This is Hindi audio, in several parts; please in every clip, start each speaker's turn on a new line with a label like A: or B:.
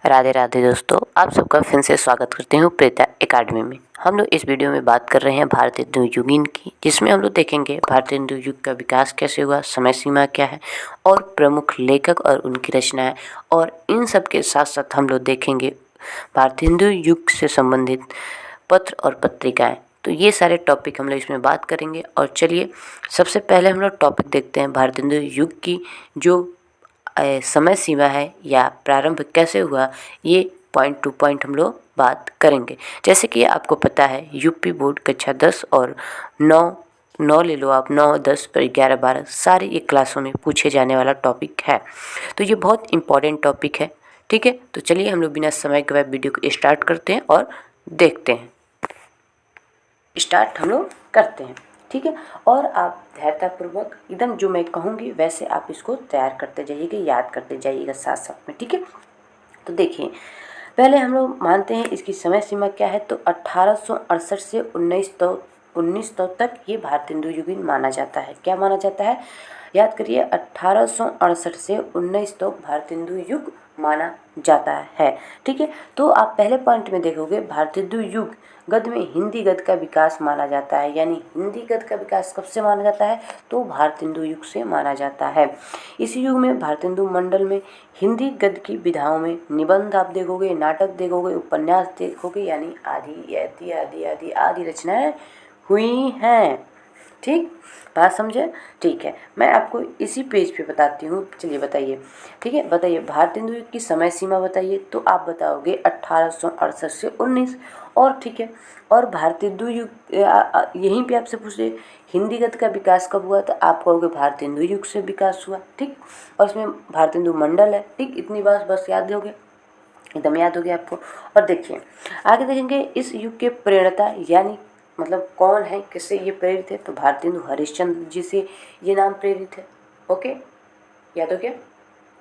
A: राधे राधे दोस्तों, आप सबका फिर से स्वागत करते हूँ प्रेता एकेडमी में। हम लोग इस वीडियो में बात कर रहे हैं भारतीय हिंदू युगीन की, जिसमें हम लोग देखेंगे भारतीय हिंदू युग का विकास कैसे हुआ, समय सीमा क्या है और प्रमुख लेखक और उनकी रचनाएं। और इन सब के साथ साथ हम लोग देखेंगे भारतीय हिंदू युग से संबंधित पत्र और पत्रिकाएँ। तो ये सारे टॉपिक हम लोग इसमें बात करेंगे। और चलिए सबसे पहले हम लोग टॉपिक देखते हैं भारतीय हिंदू युग की जो समय सीमा है या प्रारंभ कैसे हुआ, ये पॉइंट टू पॉइंट हम लोग बात करेंगे। जैसे कि आपको पता है यूपी बोर्ड कक्षा 10 और 9 ले लो आप, 9, 10 और 11, 12 सारी ये क्लासों में पूछे जाने वाला टॉपिक है। तो ये बहुत इंपॉर्टेंट टॉपिक है, ठीक है। तो चलिए हम लोग बिना समय गवाए वीडियो को स्टार्ट करते हैं और देखते हैं। स्टार्ट हम लोग करते हैं, ठीक है। और आप धैर्यतापूर्वक एकदम जो मैं कहूँगी वैसे आप इसको तैयार करते जाइएगा, याद करते जाइएगा साथ साथ में, ठीक है। तो देखिए पहले हम लोग मानते हैं इसकी समय सीमा क्या है। तो 1868 से 1900 तक ये भारतीय हिंदू युगीन माना जाता है। क्या माना जाता है, याद करिए, 1868 से 1900 भारतीय हिंदू युग माना जाता है, ठीक है। तो आप पहले पॉइंट में देखोगे भारतीय हिंदू युग गद में हिंदी गद का विकास माना जाता है। यानी हिंदी गद का विकास कब से माना जाता है, तो भारतीय हिंदू युग से माना जाता है। इस युग में भारतीय हिंदू मंडल में हिंदी गद की विधाओं में निबंध आप देखोगे, नाटक देखोगे, उपन्यास देखोगे, यानी आदि आदि आदि आदि आदि रचनाएं हुई हैं। ठीक, बात समझे, ठीक है। मैं आपको इसी पेज पे बताती हूँ। चलिए बताइए, ठीक है, बताइए भारतीय हिंदू युग की समय सीमा बताइए। तो आप बताओगे 1868 से 19, और ठीक है। और भारतीय हिंदू युग यहीं पे आपसे पूछ रहे हिंदी गद का विकास कब हुआ, तो आप कहोगे भारतीय हिंदू युग से विकास हुआ, ठीक। और उसमें भारतीय हिंदू मंडल है, ठीक। इतनी बात बस याद होगी, एकदम याद हो गया आपको। और देखिए आगे देखेंगे इस युग के प्रेरणता यानी मतलब कौन है, किससे ये प्रेरित है। तो भारतीय हिंदू हरिश्चंद्र जी से ये नाम प्रेरित है। ओके, याद हो गया,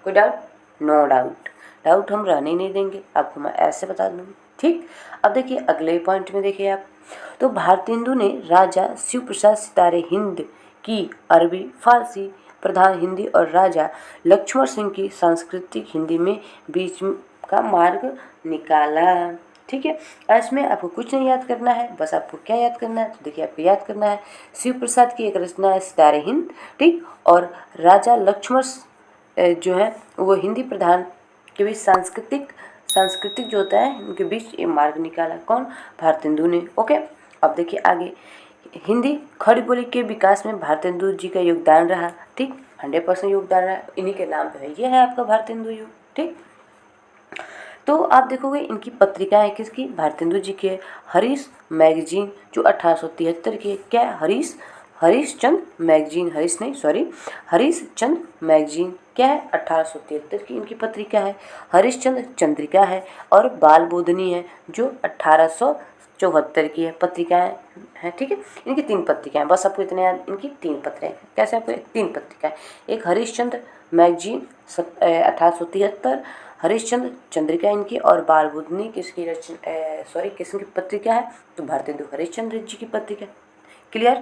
A: कोई डाउट? नो डाउट, डाउट हम रहने ही नहीं देंगे, आपको मैं ऐसे बता दूंगी, ठीक। अब देखिए अगले पॉइंट में देखिए आप, तो भारतीय हिंदू ने राजा शिव प्रसाद सितारे हिंद की अरबी फारसी प्रधान हिंदी और राजा लक्ष्मण सिंह की सांस्कृतिक हिंदी में बीच का मार्ग निकाला, ठीक है। इसमें आपको कुछ नहीं याद करना है, बस आपको क्या याद करना है, तो देखिए आपको याद करना है शिव प्रसाद की एक रचना है सितारे हिंद, ठीक। और राजा लक्ष्मण जो है वो हिंदी प्रधान के बीच सांस्कृतिक जो होता है उनके बीच ये मार्ग निकाला, कौन, भारतेंदु ने। ओके, अब देखिए आगे, हिंदी खड़ी बोली के विकास में भारतेंदु जी का योगदान रहा, ठीक। 100% योगदान रहा, इन्हीं के नाम पे है, ये है आपका भारतेंदु युग, ठीक। तो आप देखोगे इनकी पत्रिकाएं किसकी, भारतेंदु जी के हरीश मैगजीन जो 1873 की है। क्या है, हरीशचंद्र मैगजीन, हरीश नहीं सॉरी, हरीशचंद्र मैगजीन क्या है, 1873 की इनकी पत्रिका है। हरिश्चंद्र चंद्रिका है और बाल बोधनी है जो 1874 की है, पत्रिकाएं हैं, ठीक है। इनकी 3 पत्रिकाएं, बस आपको इतने याद, इनकी 3 पत्रिकाएं, कैसे आपको 3 पत्रिकाएं, एक हरिश्चंद्र मैगजीन 1873, हरिश्चंद्र चंद्रिका इनकी, और बाल बोधनी किसकी किसकी पत्रिका है, तो भारतेंदु हरिश्चंद्र जी की पत्रिका। क्लियर,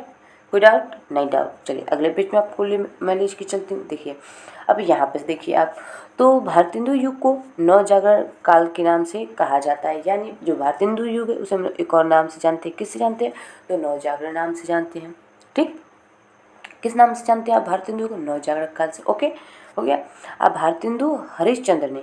A: कोई डाउट? नहीं डाउट। चलिए अगले पेज में आपको मैं इसकी चलती हूँ। देखिए अब यहाँ पे देखिए आप, तो भारतीय हिंदू युग को नवजागरण काल के नाम से कहा जाता है। यानी जो भारतीय हिंदू युग है उसे हम लोग एक और नाम से जानते हैं, किससे जानते हैं, तो नवजागरण नाम से जानते हैं, ठीक। किस नाम से जानते हैं आप भारतीय हिंदू को, नवजागरण काल से। ओके, हो गया। अब भारतीय हिंदू हरिश्चंद्र ने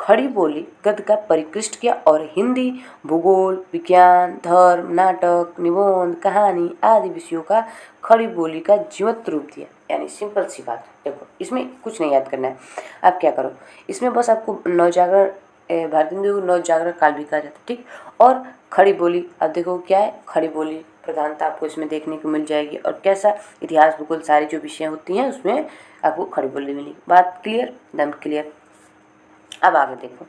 A: खड़ी बोली गद का परिकृष्ट किया और हिंदी, भूगोल, विज्ञान, धर्म, नाटक, निबंध, कहानी आदि विषयों का खड़ी बोली का जीवंत रूप दिया। यानी सिंपल सी बात, देखो इसमें कुछ नहीं याद करना है, आप क्या करो, इसमें बस आपको नवजागरण भारतीय हिंदू नवजागरण काल भी कहा जाता है, ठीक। और खड़ी बोली, अब देखो क्या है, खड़ी बोली प्रधानता आपको इसमें देखने को मिल जाएगी। और कैसा, इतिहास भूगोल सारी जो विषय होती हैं उसमें आपको खड़ी बोली मिलेगी। बात क्लियर, एकदम क्लियर। अब आगे देखो,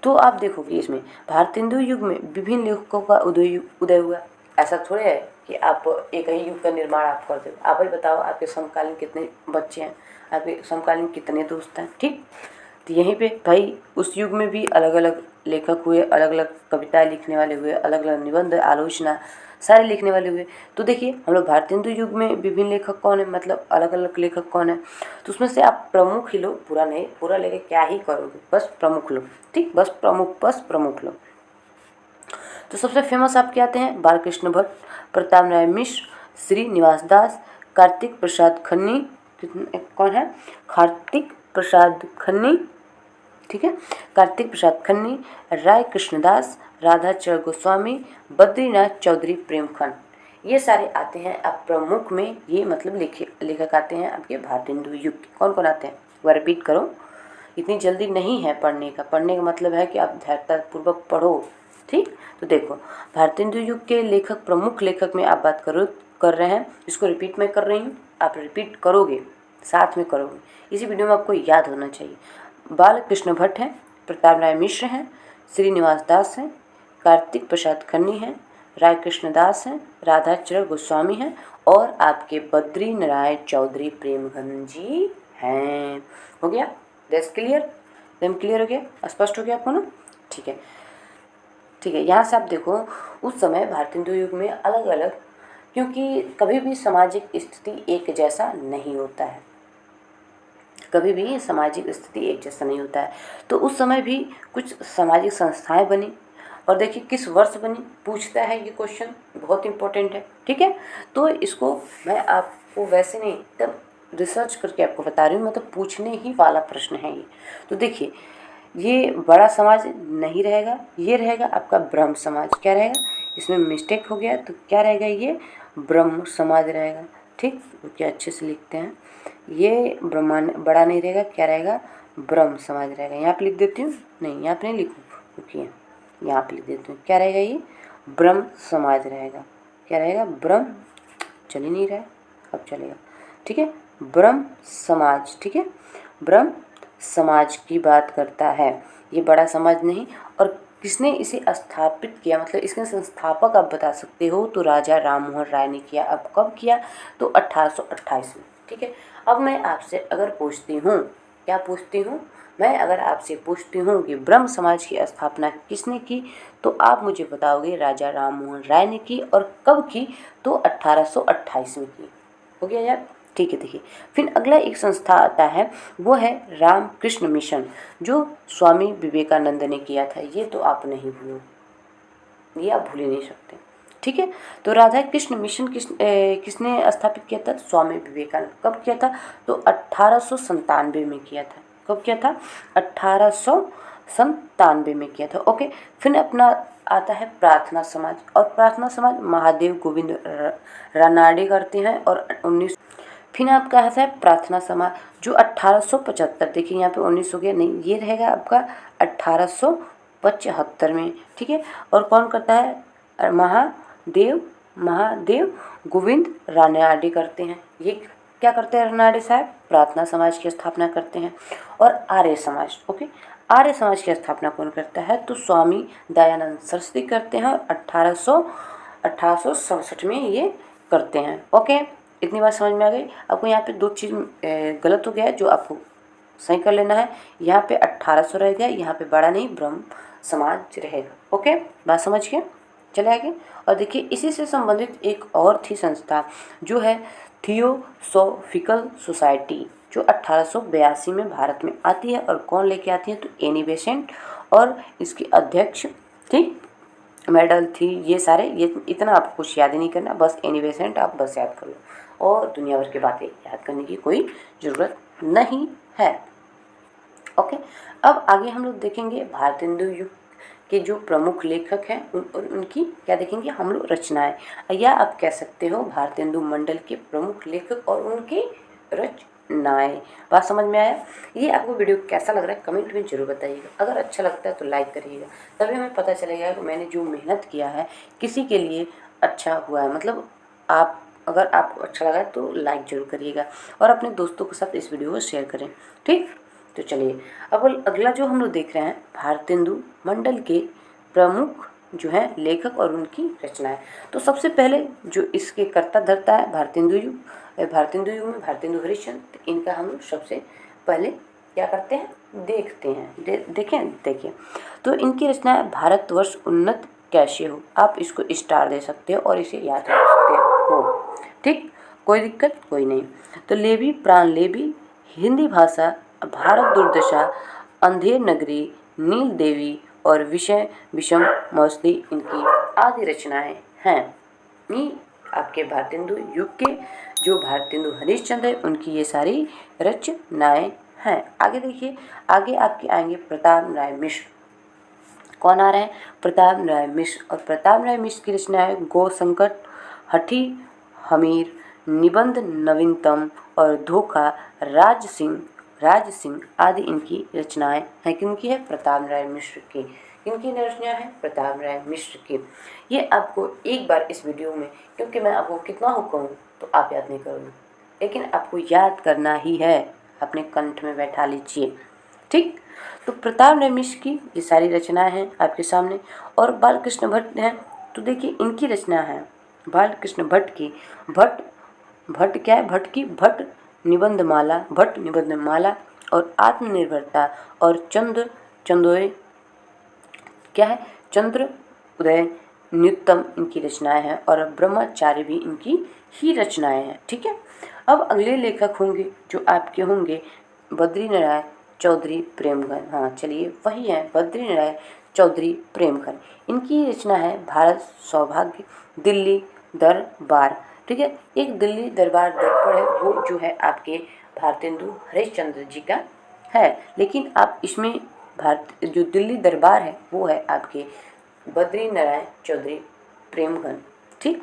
A: तो आप देखोगे इसमें भारतीय हिंदू युग में विभिन्न लेखकों का उदय हुआ। ऐसा थोड़े है कि आप एक ही युग का निर्माण आप कर दो। आप ही बताओ आपके समकालीन कितने बच्चे हैं, आपके समकालीन कितने दोस्त हैं, ठीक। तो यहीं पे भाई उस युग में भी अलग अलग लेखक हुए, अलग अलग कविताएं लिखने वाले हुए, अलग अलग निबंध, आलोचना सारे लिखने वाले हुए। तो देखिए हम लोग भारतेंदु युग में विभिन्न लेखक कौन है, मतलब अलग अलग लेखक कौन है, तो उसमें से आप प्रमुख ही लो, पूरा नहीं, पूरा लेके क्या ही करोगे, बस प्रमुख लो, ठीक, बस प्रमुख लो। तो सबसे फेमस आपके आते हैं बालकृष्ण भट्ट, प्रताप नारायण मिश्र, श्रीनिवास दास, कार्तिक प्रसाद खन्नी, कौन है, कार्तिक प्रसाद खन्नी, ठीक है, कार्तिक प्रसाद खन्नी, राय कृष्णदास, राधाचरण गोस्वामी, बद्रीनाथ चौधरी प्रेमखंड, ये सारे आते हैं अब प्रमुख में। ये मतलब लेखक आते हैं आपके भारतेंदु युग के। कौन कौन आते हैं वह रिपीट करो, इतनी जल्दी नहीं है पढ़ने का। पढ़ने का मतलब है कि आप धैर्यतापूर्वक पढ़ो, ठीक। तो देखो भारतेंदु युग के लेखक, प्रमुख लेखक में आप बात कर रहे हैं, इसको रिपीट मैं कर रही हूँ, आप रिपीट करोगे, साथ में करोगे, इसी वीडियो में आपको याद होना चाहिए। बालकृष्ण भट्ट हैं, प्रताप नारायण मिश्र हैं, श्रीनिवास दास हैं, कार्तिक प्रसाद खन्नी हैं, राय कृष्णदास हैं, राधाचरण गोस्वामी हैं और आपके बद्री नारायण चौधरी प्रेमचंद जी हैं। हो गया, दैट्स क्लियर, एकदम क्लियर हो गया, स्पष्ट हो गया आपको ना, ठीक है। ठीक है, यहाँ से आप देखो उस समय भारतेंदु युग में अलग अलग, क्योंकि कभी भी सामाजिक स्थिति एक जैसा नहीं होता है, कभी भी सामाजिक स्थिति एक जैसा नहीं होता है। तो उस समय भी कुछ सामाजिक संस्थाएं बनी, और देखिए किस वर्ष बनी, पूछता है ये क्वेश्चन, बहुत इंपॉर्टेंट है, ठीक है। तो इसको मैं आपको वैसे नहीं, तब रिसर्च करके आपको बता रही हूँ, मतलब पूछने ही वाला प्रश्न है ये। तो देखिए ये बड़ा समाज नहीं रहेगा, ये रहेगा आपका ब्रह्म समाज। क्या रहेगा, इसमें मिस्टेक हो गया तो क्या रहेगा, ये ब्रह्म समाज रहेगा, ठीक। क्या अच्छे से लिखते हैं, ये ब्रह्मांड बड़ा नहीं रहेगा, क्या रहेगा, ब्रह्म समाज रहेगा। यहाँ पे लिख देती हूँ, नहीं यहाँ पे नहीं लिखूँ, रुकिए यहाँ पे लिख देती हूँ, क्या रहेगा, ये ब्रह्म समाज रहेगा। क्या रहेगा, ब्रह्म, चल ही नहीं रहा है, अब चलेगा, ठीक है, ब्रह्म समाज, ठीक है, ब्रह्म समाज की बात करता है, ये बड़ा समाज नहीं। और किसने इसे स्थापित किया, मतलब इसके संस्थापक आप बता सकते हो, तो राजा राममोहन राय ने किया। अब कब किया, तो 1828 में, ठीक है। अब मैं आपसे अगर पूछती हूँ, क्या पूछती हूँ, मैं अगर आपसे पूछती हूँ कि ब्रह्म समाज की स्थापना किसने की, तो आप मुझे बताओगे राजा राममोहन राय ने की। और कब की, तो 1828 में की। हो गया यार, ठीक है। देखिए फिर अगला एक संस्था आता है, वो है रामकृष्ण मिशन, जो स्वामी विवेकानंद ने किया था। ये तो आप नहीं भूलो, ये आप भूल ही नहीं सकते, ठीक है। तो राधा कृष्ण मिशन किसने स्थापित किया था, स्वामी विवेकानंद। कब किया था, तो 1897 में किया था। कब किया था, 1897 में किया था, ओके। फिर अपना आता है प्रार्थना समाज, और प्रार्थना समाज महादेव गोविंद रानाडे करते हैं। और 19, फिर आपका आता है प्रार्थना समाज जो 1875, देखिए यहाँ पे 19 हो गया, नहीं ये रहेगा आपका 1875 में, ठीक है। और कौन करता है, महादेव गोविंद रानाडे करते हैं। ये क्या करते हैं रानाडे साहब, प्रार्थना समाज की स्थापना करते हैं। और आर्य समाज, ओके, आर्य समाज की स्थापना कौन करता है, तो स्वामी दयानंद सरस्वती करते हैं, और 1867 में ये करते हैं, ओके। इतनी बात समझ में आ गई आपको। यहाँ पे दो चीज़ गलत हो गया है, जो आपको सही कर लेना है। यहाँ पे 1800 रह गया, यहाँ पे बड़ा नहीं ब्रह्म समाज रहेगा, ओके। बात समझ गए, चले आगे। और देखिए इसी से संबंधित एक और थी संस्था, जो है थियोसॉफिकल सोसाइटी, जो 1882 में भारत में आती है। और कौन लेके आती है, तो एनी बेसेंट, और इसकी अध्यक्ष, ठीक, मेडल थी, ये सारे, ये इतना आपको कुछ याद ही नहीं करना, बस एनी बेसेंट आप बस याद कर लो, और दुनिया भर की बातें याद करने की कोई ज़रूरत नहीं है, ओके। अब आगे हम लोग देखेंगे भारतेंदु युग के जो प्रमुख लेखक हैं उनकी क्या देखेंगे हम लोग, रचनाएं, या आप कह सकते हो भारतेंदु मंडल के प्रमुख लेखक और उनकी रचनाएं। बात समझ में आया। ये आपको वीडियो कैसा लग रहा है कमेंट में जरूर बताइएगा। अगर अच्छा लगता है तो लाइक करिएगा, तभी हमें पता चलेगा कि मैंने जो मेहनत किया है किसी के लिए अच्छा हुआ है। मतलब आप, अगर आपको अच्छा लगा तो लाइक जरूर करिएगा, और अपने दोस्तों के साथ इस वीडियो को शेयर करें, ठीक। तो चलिए अब अगला जो हम लोग देख रहे हैं, भारतेंदु मंडल के प्रमुख जो हैं लेखक और उनकी रचनाएं। तो सबसे पहले जो इसके कर्ता धर्ता है, भारतेंदु युग में भारतेंदु हरिश्चंद्र, इनका हम लोग सबसे पहले क्या करते हैं, देखते हैं। देखें, देखिए, तो इनकी रचना है भारतवर्ष उन्नत कैसे हो। आप इसको स्टार दे सकते हो और इसे याद रख सकते हो, ठीक, कोई दिक्कत कोई नहीं। तो लेवी प्राण लेवी, हिंदी भाषा, भारत दुर्दशा, अंधेर नगरी, नील देवी और विषय विषम मौसली इनकी आदि रचनाएं हैं। ये आपके भारतेंदु युग के जो भारतेंदु हरिश्चंद्र है उनकी ये सारी रचनाएं हैं। आगे देखिए, आगे आपके आएंगे प्रताप राय मिश्र। कौन आ रहे हैं, प्रताप राय मिश्र। और प्रताप राय मिश्र की रचना है गो संकट, हठी हमीर, निबंध नवीनतम और धोखा, राज सिंह आदि इनकी रचनाएं हैं। किनकी है, प्रताप राय मिश्र की। किनकी रचना है, प्रताप राय मिश्र की। ये आपको एक बार इस वीडियो में, क्योंकि मैं आपको कितना हो कहूँ तो आप याद नहीं करोगे, लेकिन आपको याद करना ही है, अपने कंठ में बैठा लीजिए, ठीक। तो प्रताप राय मिश्र की ये सारी रचनाएं हैं आपके सामने। और बालकृष्ण भट्ट हैं, तो देखिए इनकी रचना है बालकृष्ण भट्ट की। भट्ट क्या है, भट्ट की भट्ट निबंध माला और आत्मनिर्भरता और चंदोय क्या है, चंद्र उदय नित्यम इनकी रचनाएं हैं। और ब्रह्मचार्य भी इनकी ही रचनाएं हैं, ठीक है। अब अगले लेखक होंगे जो आपके होंगे बद्रीनारायण चौधरी प्रेमगन। हाँ चलिए, वही है बद्रीनारायण चौधरी प्रेमगन। इनकी रचना है भारत सौभाग्य, दिल्ली दरबार, ठीक है। एक दिल्ली दरबार दर्पण है, वो जो है आपके भारतेंदु हरिश्चंद्र जी का है, लेकिन आप इसमें जो दिल्ली दरबार है वो है आपके बद्रीनारायण चौधरी प्रेमगन, ठीक।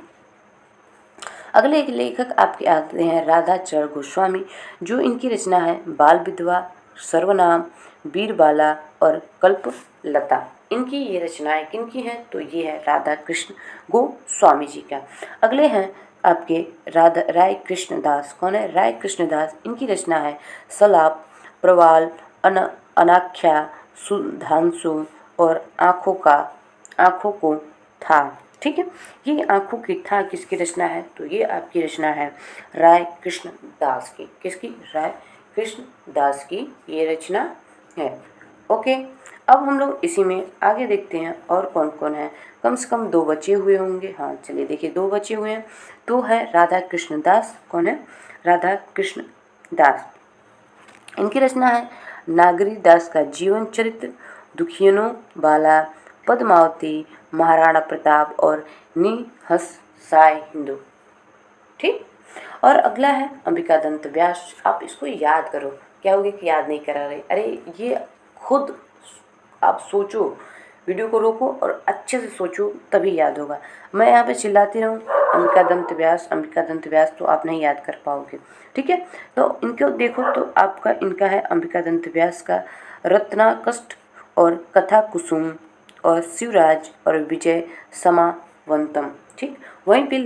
A: अगले एक लेखक आपके आते हैं राधाचरण गोस्वामी, जो इनकी रचना है बाल विधवा, सर्वनाम, बीरबाला और कल्पलता। इनकी ये रचनाएं किनकी हैं, तो ये है राधा कृष्ण गोस्वामी जी का। अगले हैं आपके राय कृष्ण दास। कौन है, राय कृष्ण दास। इनकी रचना है सलाप, प्रवाल, अनाख्या, सुधांशु और आँखों को था, ठीक है। ये आँखों की था किसकी रचना है, तो ये आपकी रचना है राय कृष्ण दास की। किसकी, राय कृष्ण दास की ये रचना है, ओके। अब हम लोग इसी में आगे देखते हैं और कौन कौन है। कम से कम 2 बचे हुए होंगे। हाँ चलिए देखिए, 2 बचे हुए हैं। तो है राधा कृष्ण दास। कौन है, राधा कृष्ण दास। इनकी रचना है नागरी दास का जीवन चरित्र, दुखियनों बाला, पद्मावती, महाराणा प्रताप और निहसाय हिंदू, ठीक। और अगला है अंबिका दंत व्यास। आप इसको याद करो, क्या होगा कि याद नहीं करा रहे, अरे ये खुद आप सोचो, वीडियो को रोको और अच्छे से सोचो, तभी याद होगा। मैं यहाँ पे चिल्लाती रहूँ अंबिका दंत व्यास तो आप नहीं याद कर पाओगे, ठीक है। तो इनको देखो, तो आपका इनका है अंबिका दंत व्यास का रत्नाकष्ट और कथा कुसुम और शिवराज और विजय समावंतम, ठीक। वहीं पे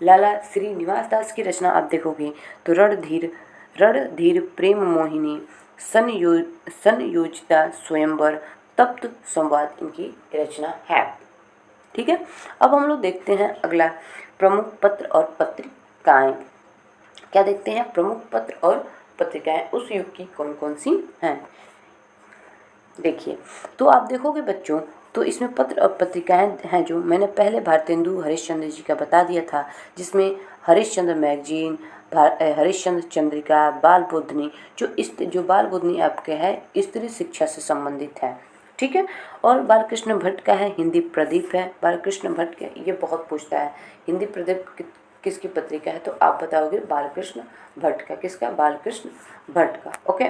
A: लाला श्रीनिवास दास की रचना आप देखोगे तो रणधीर प्रेम मोहिनी, संयोजिता स्वयंवर, तप्त संवाद इनकी रचना है, ठीक है। अब हम लोग देखते हैं अगला प्रमुख पत्र और पत्रिकाएं। क्या देखते हैं, प्रमुख पत्र और पत्रिकाएं उस युग की कौन कौन सी हैं। देखिए, तो आप देखोगे बच्चों, तो इसमें पत्र और पत्रिकाएं हैं जो मैंने पहले भारतेंदु हरिश्चंद्र जी का बता दिया था, जिसमें हरिश्चंद्र मैगजीन, हरिश्चंद्र चंद्रिका, बाल बोधनी, जो बाल बोधनी आपके है स्त्री शिक्षा से संबंधित है, ठीक है। और बालकृष्ण भट्ट का है हिंदी प्रदीप है। बालकृष्ण भट्ट का ये बहुत पूछता है, हिंदी प्रदीप किसकी पत्रिका है, तो आप बताओगे बालकृष्ण भट्ट का। किसका, बालकृष्ण भट्ट का, ओके।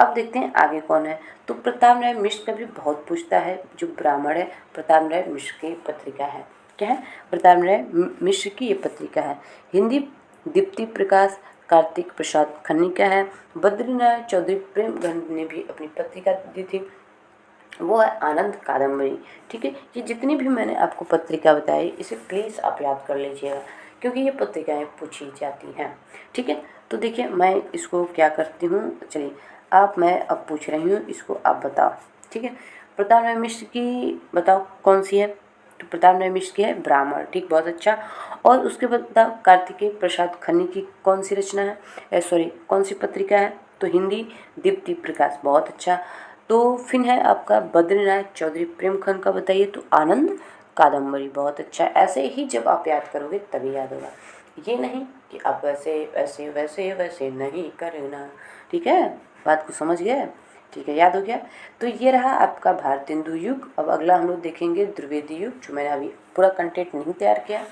A: अब देखते हैं आगे कौन है, तो प्रताप राय मिश्र का भी बहुत पूछता है, जो ब्राह्मण है प्रताप राय मिश्र की पत्रिका है। क्या है, प्रताप राय मिश्र की ये पत्रिका है। हिंदी दीप्ति प्रकाश कार्तिक प्रसाद खन्नी का है। बद्रीनारायण चौधरी प्रेमगन ने भी अपनी पत्रिका दी थी, वो है आनंद कादम्बरी, ठीक है। ये जितनी भी मैंने आपको पत्रिका बताई, इसे प्लीज़ आप याद कर लीजिएगा, क्योंकि ये पत्रिकाएं पूछी जाती हैं, ठीक है। तो देखिए, मैं इसको क्या करती हूँ, चलिए मैं अब पूछ रही हूँ, इसको आप बताओ, ठीक है। प्रताप राय मिश्र की बताओ कौन सी है, तो प्रताप नारायण मिश्र की है ब्राह्मण, ठीक, बहुत अच्छा। और उसके बाद कार्तिकेय प्रसाद खन्नी की कौन सी रचना है, सॉरी कौन सी पत्रिका है, तो हिंदी दीप्ति प्रकाश, बहुत अच्छा। तो फिर है आपका बद्रीनाथ चौधरी प्रेमचंद का बताइए, तो आनंद कादम्बरी, बहुत अच्छा। ऐसे ही जब आप याद करोगे तभी याद होगा, ये नहीं कि आप वैसे वैसे वैसे वैसे नहीं करना, ठीक है, बात को समझ गए, ठीक है, याद हो गया। तो ये रहा आपका भारतेंदु युग। अब अगला हम लोग देखेंगे द्विवेदी युग, जो मैंने अभी पूरा कंटेंट नहीं तैयार किया,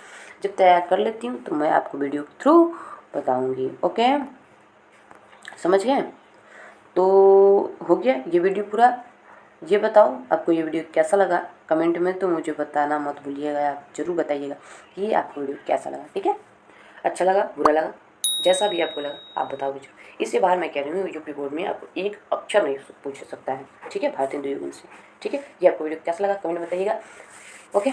A: जब तैयार कर लेती हूँ तो मैं आपको वीडियो के थ्रू बताऊँगी। ओके, समझ गए। तो हो गया ये वीडियो पूरा। ये बताओ आपको ये वीडियो कैसा लगा, कमेंट में तो मुझे बताना मत भूलिएगा, आप जरूर बताइएगा कि आपको वीडियो कैसा लगा, ठीक है, अच्छा लगा बुरा लगा, जैसा भी आपको लगा आप बताओगे जरूर। इससे बाहर मैं कह रही हूँ यूपी बोर्ड में आपको एक अक्षर नहीं पूछ सकता है, ठीक है, भारतीय हिंदू युग से, ठीक है। ये आपको वीडियो कैसा लगा कमेंट में बताइएगा। ओके।